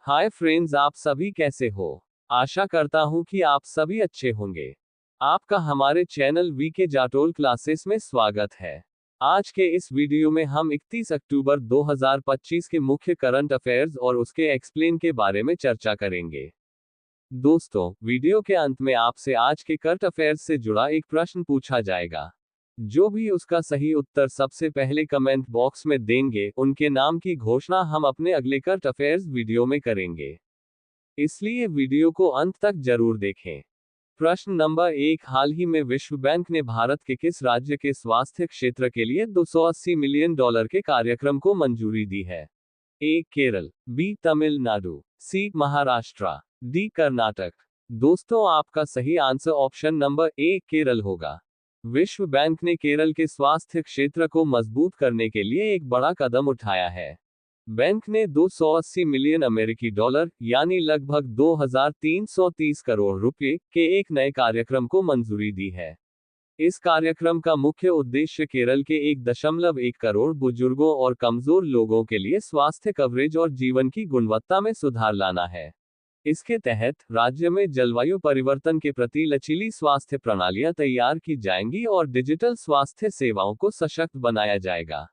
Hi friends, आप सभी कैसे हो। आशा करता हूँ कि आप सभी अच्छे होंगे। आपका हमारे चैनल वीके जाटोल क्लासेस में स्वागत है। आज के इस वीडियो में हम 31 अक्टूबर 2025 के मुख्य करंट अफेयर्स और उसके एक्सप्लेन के बारे में चर्चा करेंगे। दोस्तों, वीडियो के अंत में आपसे आज के करंट अफेयर्स से जुड़ा एक प्रश्न पूछा जाएगा। जो भी उसका सही उत्तर सबसे पहले कमेंट बॉक्स में देंगे, उनके नाम की घोषणा हम अपने अगले करंट अफेयर्स वीडियो में करेंगे। इसलिए वीडियो को अंत तक जरूर देखें। प्रश्न नंबर 1, हाल ही में विश्व बैंक ने भारत के किस राज्य के स्वास्थ्य क्षेत्र के लिए $280 मिलियन के कार्यक्रम को मंजूरी दी है? ए केरल, बी तमिलनाडु, सी महाराष्ट्र, डी कर्नाटक। दोस्तों, आपका सही आंसर ऑप्शन नंबर ए केरल होगा। विश्व बैंक ने केरल के स्वास्थ्य क्षेत्र को मजबूत करने के लिए एक बड़ा कदम उठाया है। बैंक ने $280 मिलियन अमेरिकी डॉलर यानी लगभग 2330 करोड़ रुपए के एक नए कार्यक्रम को मंजूरी दी है। इस कार्यक्रम का मुख्य उद्देश्य केरल के 1.1 करोड़ बुजुर्गों और कमजोर लोगों के लिए स्वास्थ्य कवरेज और जीवन की गुणवत्ता में सुधार लाना है। इसके तहत राज्य में जलवायु परिवर्तन के प्रति लचीली स्वास्थ्य प्रणालियां तैयार की जाएंगी और डिजिटल स्वास्थ्य सेवाओं को सशक्त बनाया जाएगा।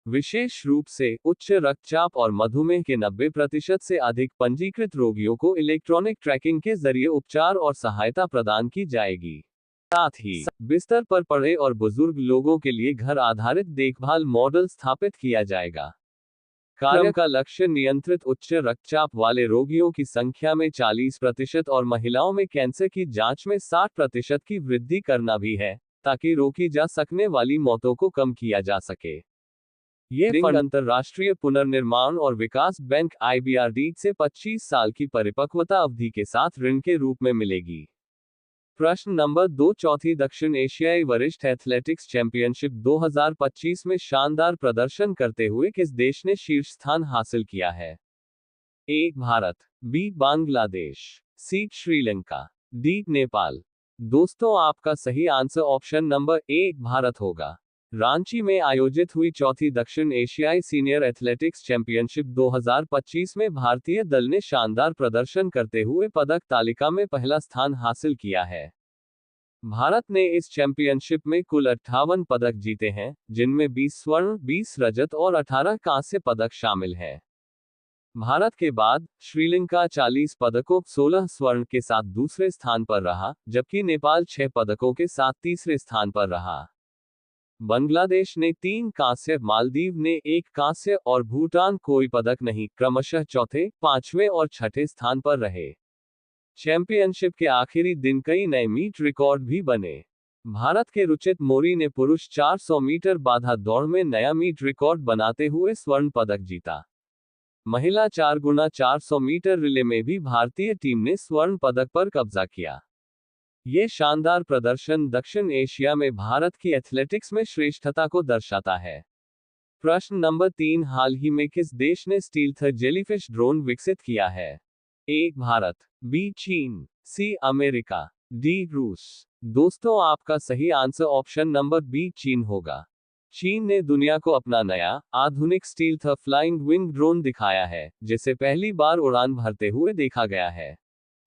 विशेष रूप से उच्च रक्तचाप और मधुमेह के 90% से अधिक पंजीकृत रोगियों को इलेक्ट्रॉनिक ट्रैकिंग के जरिए उपचार और सहायता प्रदान की जाएगी। साथ ही बिस्तर पर पड़े और बुजुर्ग लोगों के लिए घर आधारित देखभाल मॉडल स्थापित किया जाएगा। कार्य का लक्ष्य नियंत्रित उच्च रक्तचाप वाले रोगियों की संख्या में 40% और महिलाओं में कैंसर की जांच में 60% की वृद्धि करना भी है, ताकि रोकी जा सकने वाली मौतों को कम किया जा सके। ये फंड अंतर्राष्ट्रीय पुनर्निर्माण और विकास बैंक IBRD से 25 साल की परिपक्वता अवधि के साथ ऋण के रूप में मिलेगी। प्रश्न नंबर 2, चौथी दक्षिण एशियाई वरिष्ठ एथलेटिक्स चैंपियनशिप 2025 में शानदार प्रदर्शन करते हुए किस देश ने शीर्ष स्थान हासिल किया है? ए भारत, बी बांग्लादेश, सी श्रीलंका, डी नेपाल। दोस्तों, आपका सही आंसर ऑप्शन नंबर ए भारत होगा। रांची में आयोजित हुई चौथी दक्षिण एशियाई सीनियर एथलेटिक्स चैंपियनशिप 2025 में भारतीय दल ने शानदार प्रदर्शन करते हुए पदक तालिका में पहला स्थान हासिल किया है। भारत ने इस चैंपियनशिप में कुल 58 पदक जीते हैं, जिनमें 20 स्वर्ण, 20 रजत और 18 कांस्य पदक शामिल हैं। भारत के बाद श्रीलंका 40 पदकों 16 स्वर्ण के साथ दूसरे स्थान पर रहा, जबकि नेपाल 6 पदकों के साथ तीसरे स्थान पर रहा। बांग्लादेश ने 3 कांस्य, मालदीव ने 1 कांस्य और भूटान कोई पदक नहीं, क्रमशः चौथे, पांचवें और छठे स्थान पर रहे। चैंपियनशिप के आखिरी दिन कई नए मीट रिकॉर्ड भी बने। भारत के रुचित मोरी ने पुरुष 400 मीटर बाधा दौड़ में नया मीट रिकॉर्ड बनाते हुए स्वर्ण पदक जीता। महिला 4x400 मीटर रिले में भी भारतीय टीम ने स्वर्ण पदक पर कब्जा किया। ये शानदार प्रदर्शन दक्षिण एशिया में भारत की एथलेटिक्स में श्रेष्ठता को दर्शाता है। प्रश्न नंबर 3, हाल ही में किस देश ने स्टील्थ जेलीफिश ड्रोन विकसित किया है? ए भारत, बी चीन, सी अमेरिका, डी रूस। दोस्तों, आपका सही आंसर ऑप्शन नंबर बी चीन होगा। चीन ने दुनिया को अपना नया आधुनिक स्टील्थ फ्लाइंग विंग ड्रोन दिखाया है, जिसे पहली बार उड़ान भरते हुए देखा गया है।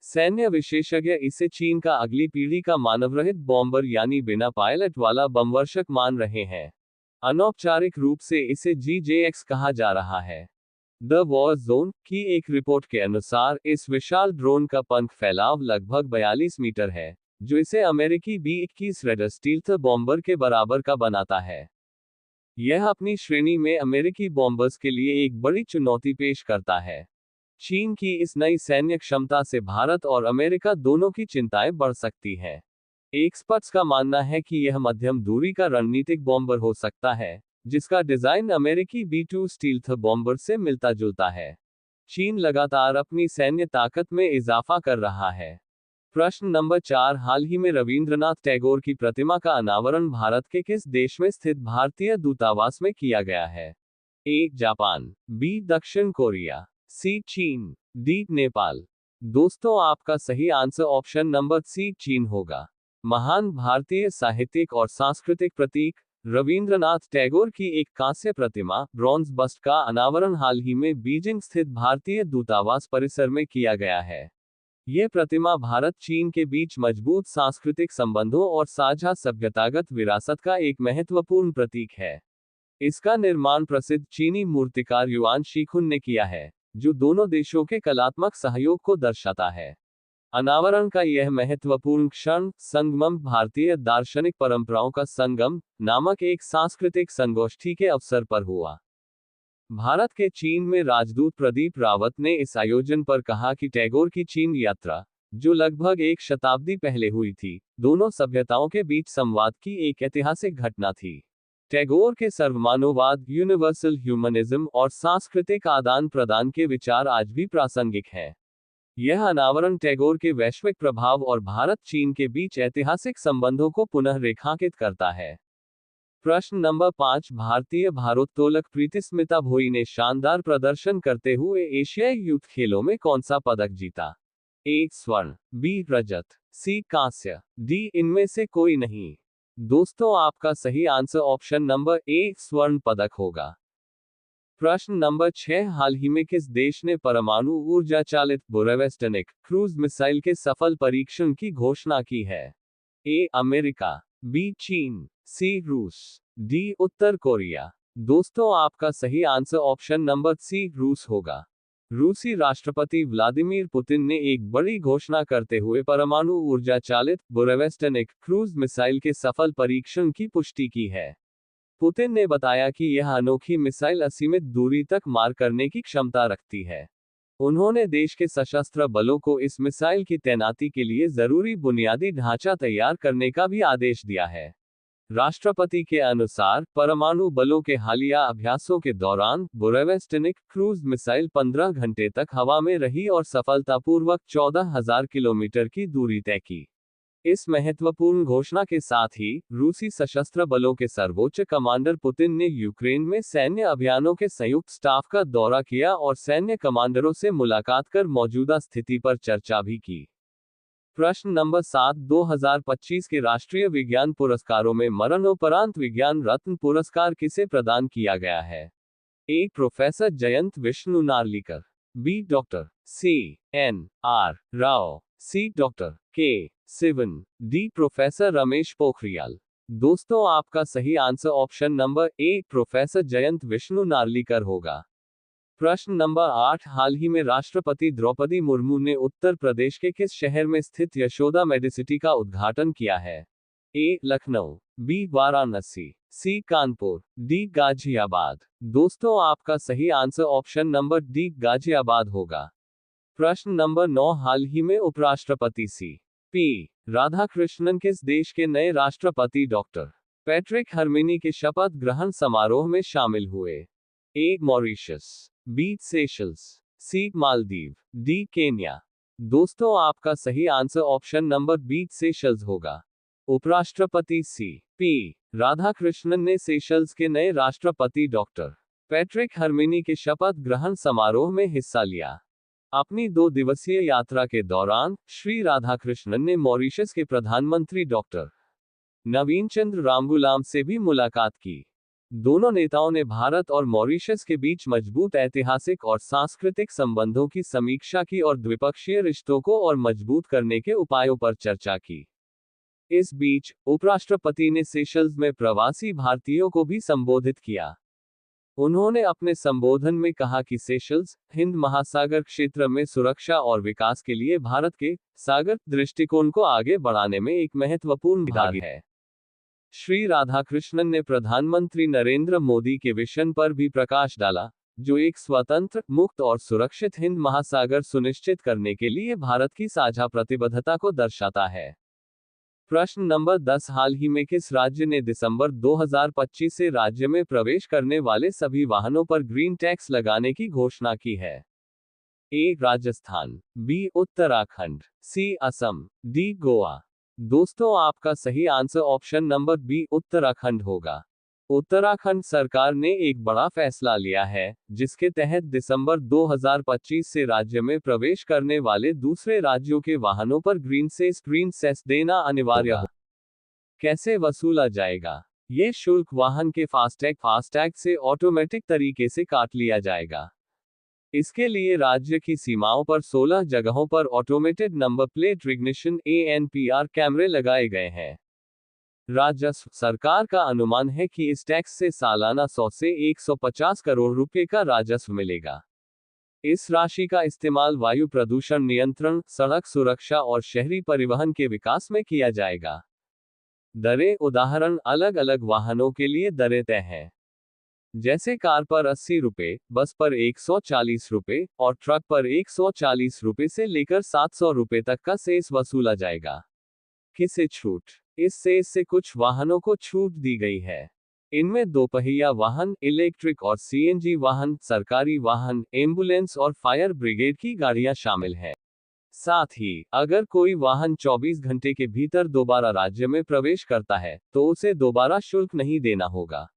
सैन्य विशेषज्ञ इसे चीन का अगली पीढ़ी का मानवरहित बॉम्बर यानी बिना पायलट वाला बमवर्षक मान रहे हैं। अनौपचारिक रूप से इसे GJX कहा जा रहा है। द वॉर जोन की एक रिपोर्ट के अनुसार इस विशाल ड्रोन का पंख फैलाव लगभग 42 मीटर है, जो इसे अमेरिकी B-21 रेडर स्टील्थ बॉम्बर के बराबर का बनाता है। यह अपनी श्रेणी में अमेरिकी बॉम्बर्स के लिए एक बड़ी चुनौती पेश करता है। चीन की इस नई सैन्य क्षमता से भारत और अमेरिका दोनों की चिंताएं बढ़ सकती हैं। एक्सपर्ट्स का मानना है कि यह मध्यम दूरी का रणनीतिक बॉम्बर हो सकता है, जिसका डिजाइन अमेरिकी B-2 स्टील्थ बॉम्बर से मिलता जुलता है। चीन लगातार अपनी सैन्य ताकत में इजाफा कर रहा है। प्रश्न नंबर 4, हाल ही में रविंद्रनाथ टैगोर की प्रतिमा का अनावरण भारत के किस देश में स्थित भारतीय दूतावास में किया गया है? ए जापान, बी दक्षिण कोरिया, सी चीन, डी नेपाल। दोस्तों, आपका सही आंसर ऑप्शन नंबर सी चीन होगा। महान भारतीय साहित्यिक और सांस्कृतिक प्रतीक रविंद्रनाथ टैगोर की एक कांस्य प्रतिमा ब्रॉन्ज बस्ट का अनावरण हाल ही में बीजिंग स्थित भारतीय दूतावास परिसर में किया गया है। यह प्रतिमा भारत चीन के बीच मजबूत सांस्कृतिक संबंधों और साझा सभ्यतागत विरासत का एक महत्वपूर्ण प्रतीक है। इसका निर्माण प्रसिद्ध चीनी मूर्तिकार युआन शीखुन ने किया है, जो दोनों देशों के कलात्मक सहयोग को दर्शाता है। अनावरण का यह महत्वपूर्ण क्षण संगमम भारतीय दार्शनिक परंपराओं का संगम नामक एक सांस्कृतिक संगोष्ठी के अवसर पर हुआ। भारत के चीन में राजदूत प्रदीप रावत ने इस आयोजन पर कहा कि टैगोर की चीन यात्रा, जो लगभग एक शताब्दी पहले हुई थी, दोनों सभ्यताओं के बीच संवाद की एक ऐतिहासिक घटना थी। टैगोर के सर्वमानववाद, यूनिवर्सल ह्यूमनिज्म और सांस्कृतिक आदान प्रदान के विचार आज भी प्रासंगिक हैं। यह अनावरण टैगोर के वैश्विक प्रभाव और भारत चीन के बीच ऐतिहासिक संबंधों को पुनः रेखांकित करता है। प्रश्न नंबर 5, भारतीय भारोत्तोलक प्रीतिस्मिता भोई ने शानदार प्रदर्शन करते हुए एशियाई यूथ खेलों में कौन सा पदक जीता? ए स्वर्ण, बी रजत, सी कांस्य, डी इनमें से कोई नहीं। दोस्तों, आपका सही आंसर ऑप्शन नंबर ए स्वर्ण पदक होगा। प्रश्न नंबर 6, हाल ही में किस देश ने परमाणु ऊर्जा चालित बोरेवेस्टनिक क्रूज मिसाइल के सफल परीक्षण की घोषणा की है? ए अमेरिका, बी चीन, सी रूस, डी उत्तर कोरिया। दोस्तों, आपका सही आंसर ऑप्शन नंबर सी रूस होगा। रूसी राष्ट्रपति व्लादिमीर पुतिन ने एक बड़ी घोषणा करते हुए परमाणु ऊर्जा चालित बोरेवेस्टनिक क्रूज मिसाइल के सफल परीक्षण की पुष्टि की है। पुतिन ने बताया कि यह अनोखी मिसाइल असीमित दूरी तक मार करने की क्षमता रखती है। उन्होंने देश के सशस्त्र बलों को इस मिसाइल की तैनाती के लिए जरूरी बुनियादी ढांचा तैयार करने का भी आदेश दिया है। राष्ट्रपति के अनुसार, परमाणु बलों के हालिया अभ्यासों के दौरान बोरेवेस्टनिक क्रूज मिसाइल 15 घंटे तक हवा में रही और सफलतापूर्वक 14,000 किलोमीटर की दूरी तय की। इस महत्वपूर्ण घोषणा के साथ ही रूसी सशस्त्र बलों के सर्वोच्च कमांडर पुतिन ने यूक्रेन में सैन्य अभियानों के संयुक्त स्टाफ का दौरा किया और सैन्य कमांडरों से मुलाकात कर मौजूदा स्थिति पर चर्चा भी की। प्रश्न नंबर 7, 2025 के राष्ट्रीय विज्ञान पुरस्कारों में मरणोपरांत विज्ञान रत्न पुरस्कार किसे प्रदान किया गया है? A professor Jayant Vishnu Narlikar, B doctor C.N.R. Rao, C doctor K Sivan, D professor Ramesh Pokhriyal. दोस्तों, आपका सही answer option number A professor Jayant Vishnu Narlikar होगा। प्रश्न नंबर 8, हाल ही में राष्ट्रपति द्रौपदी मुर्मू ने उत्तर प्रदेश के किस शहर में स्थित यशोदा मेडिसिटी का उद्घाटन किया है? ए लखनऊ, बी वाराणसी, सी कानपुर, डी गाजियाबाद। दोस्तों, आपका सही answer option number D Ghaziabad होगा। प्रश्न नंबर 9, हाल ही में उपराष्ट्रपति सी.पी. राधाकृष्णन किस देश के नए राष्ट्रपति डॉक्टर पैट्रिक हर्मिनी के शपथ ग्रहण समारोह में शामिल हुए? A Mauritius, B Seychelles, C Maldives, D Kenya. दोस्तों, आपका सही answer option number B Seychelles होगा। उपराष्ट्रपति सी.पी. राधाकृष्णन ने सेशल्स के नए राष्ट्रपति डॉक्टर पैट्रिक हर्मिनी के शपथ ग्रहण समारोह में हिस्सा लिया। अपनी 2 दिवसीय यात्रा के दौरान श्री राधाकृष्णन ने मॉरिशस के प्रधानमंत्री डॉक्टर नवीन चंद्र रामगुलाम से भी मुलाकात की। दोनों नेताओं ने भारत और मॉरिशस के बीच मजबूत ऐतिहासिक और सांस्कृतिक संबंधों की समीक्षा की और द्विपक्षीय रिश्तों को और मजबूत करने के उपायों पर चर्चा की। इस बीच, उपराष्ट्रपति ने सेशल्स में प्रवासी भारतीयों को भी संबोधित किया। उन्होंने अपने संबोधन में कहा कि सेशल्स हिंद महासागर क्षेत्र में सुरक्षा और विकास के लिए भारत के सागर दृष्टिकोण को आगे बढ़ाने में एक महत्वपूर्ण भाग है। श्री राधाकृष्णन ने प्रधानमंत्री नरेंद्र मोदी के विजन पर भी प्रकाश डाला, जो एक स्वतंत्र, मुक्त और सुरक्षित हिंद महासागर सुनिश्चित करने के लिए भारत की साझा प्रतिबद्धता को दर्शाता है। प्रश्न नंबर 10, हाल ही में किस राज्य ने दिसंबर 2025 से राज्य में प्रवेश करने वाले सभी वाहनों पर ग्रीन टैक्स लगाने की घोषणा की है? A Rajasthan, B Uttarakhand, C Assam, D Goa. दोस्तों, आपका सही answer option number B Uttarakhand होगा। उत्तराखंड सरकार ने एक बड़ा फैसला लिया है, जिसके तहत दिसंबर 2025 से राज्य में प्रवेश करने वाले दूसरे राज्यों के वाहनों पर ग्रीन सेस देना अनिवार्य होगा। कैसे वसूला जाएगा? ये शुल्क वाहन के फास्टैग से ऑटोमेटिक तरीके से काट लिया जाएगा। इसके लिए राज्य की सीमाओं पर 16 जगहों पर automated number plate recognition ANPR कैमरे लगाए गए हैं। राजस्व सरकार का अनुमान है कि इस टैक्स से सालाना 100 से 150 करोड़ रुपए का राजस्व मिलेगा। इस राशि का इस्तेमाल वायु प्रदूषण नियंत्रण, सड़क सुरक्षा और शहरी परिवहन के विकास में किया जाएगा। दरें उदाहरण, अलग अलग वाहनों के लिए दरें तय हैं। जैसे कार पर 80 रुपए, बस पर 140 रुपए और ट्रक पर 140 रुपए से लेकर 700 रुपए तक का सेस वसूला जाएगा। किसे छूट? इस सेस से कुछ वाहनों को छूट दी गई है। इनमें दोपहिया वाहन, इलेक्ट्रिक और CNG वाहन, सरकारी वाहन, एम्बुलेंस और फायर ब्रिगेड की गाड़ियां शामिल हैं। साथ ही, अगर कोई वाहन 24 घंटे के भीतर दोबारा राज्य में प्रवेश करता है, तो उसे दोबारा शुल्क नहीं देना होगा।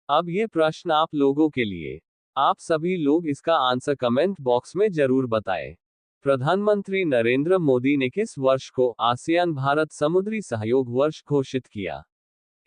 अब ये प्रश्न आप लोगों के लिए। आप सभी लोग इसका आंसर कमेंट बॉक्स में जरूर बताएं। प्रधानमंत्री नरेंद्र मोदी ने किस वर्ष को आसियान भारत समुद्री सहयोग वर्ष घोषित किया?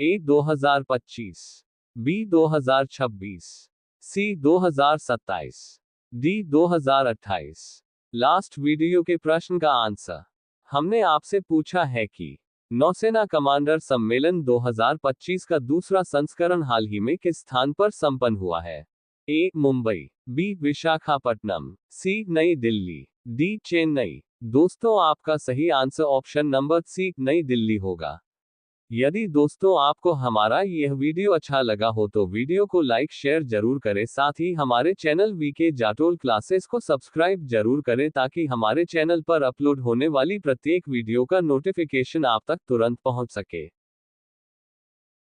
A 2025, B 2026, C 2027, D 2028। Last video के प्रश्न का आंसर हमने आपसे पूछा है कि नौसेना कमांडर सम्मेलन 2025 का दूसरा संस्करण हाल ही में किस स्थान पर संपन्न हुआ है? A Mumbai, B Visakhapatnam, C नई दिल्ली, D चेन्नई। दोस्तों, आपका सही आंसर ऑप्शन नंबर C नई दिल्ली होगा। यदि दोस्तों आपको हमारा यह वीडियो अच्छा लगा हो तो वीडियो को लाइक शेयर जरूर करें, साथ ही हमारे चैनल वीके जाटोल क्लासेस को सब्सक्राइब जरूर करें ताकि हमारे चैनल पर अपलोड होने वाली प्रत्येक वीडियो का नोटिफिकेशन आप तक तुरंत पहुंच सके।